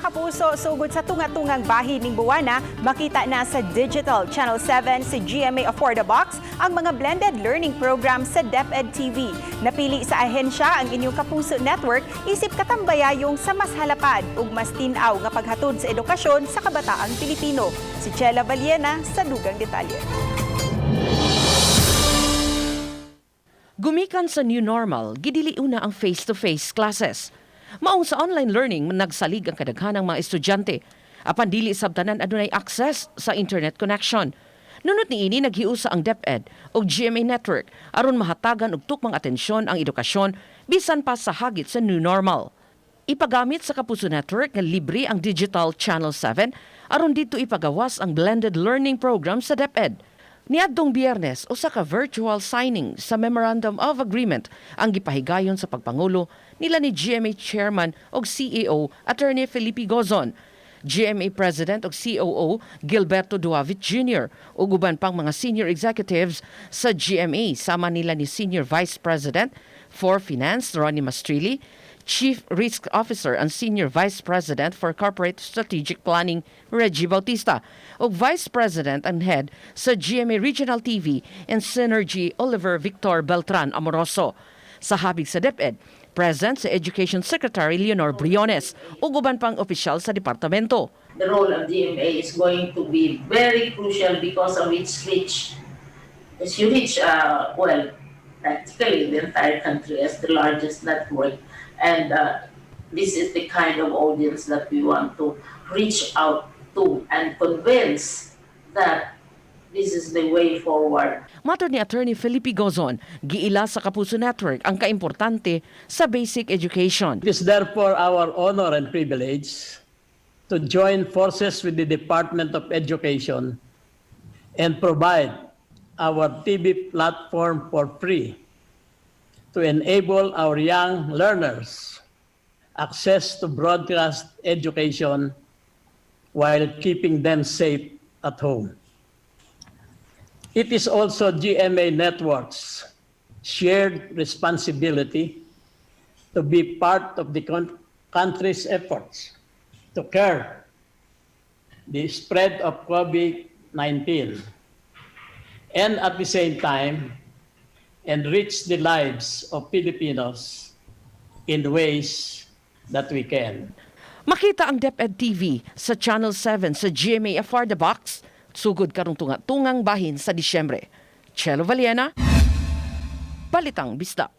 kapuso, sugod sa tunga-tungang bahin ning buwana, makita na sa Digital Channel 7 sa GMA Afford a Box ang mga blended learning program sa DepEd TV. Napili sa ahensya ang inyong Kapuso Network isip katambayayong sa mas halapad ug mas tinaw nga paghatod sa edukasyon sa kabataang Pilipino. Si Chela Valiena sa dugang detalye. Gumikan sa new normal, gidili una ang face-to-face classes. Maong sa online learning, nagsalig ang kadaghanang mga estudyante. Apan dili sabtanan adunay access sa internet connection. Nunot niini naghiusa ang DepEd o GMA Network aron mahatagan og tukmang atensyon ang edukasyon bisan pa sa hagit sa new normal. Ipagamit sa Kapuso Network nga libre ang Digital Channel 7 aron dito ipagawas ang blended learning program sa DepEd. Niadtong Biyernes, usa ka virtual signing sa Memorandum of Agreement ang gipahigayon sa pagpangulo nila ni GMA Chairman o CEO Attorney Felipe Gozon, GMA President o COO Gilberto Duavit Jr. ug uban pang mga senior executives sa GMA sama nila ni Senior Vice President for Finance Ronnie Mastrilli, Chief Risk Officer and Senior Vice President for Corporate Strategic Planning Reggie Bautista ug Vice President and Head sa GMA Regional TV and Synergy Oliver Victor Beltran Amoroso. Sa habig sa DepEd, present sa Education Secretary Leonor Briones ug uban pang opisyal sa departamento. The role of GMA is going to be very crucial because of its reach. As you reach, practically the entire country as the largest network. And this is the kind of audience that we want to reach out to and convince that this is the way forward. Matud ni Attorney Felipe Gozon, giila sa Kapuso Network ang kaimportante sa basic education. It is therefore our honor and privilege to join forces with the Department of Education and provide our TV platform for free to enable our young learners access to broadcast education while keeping them safe at home. It is also GMA Network's shared responsibility to be part of the country's efforts to curb the spread of COVID-19 and at the same time enrich the lives of Filipinos in ways that we can. Makita ang DepEd TV sa Channel 7 sa GMA Afford a Box, sugod karong tunga-tungang bahin sa Disyembre. Chelo Valiena, Balitang Bisdak.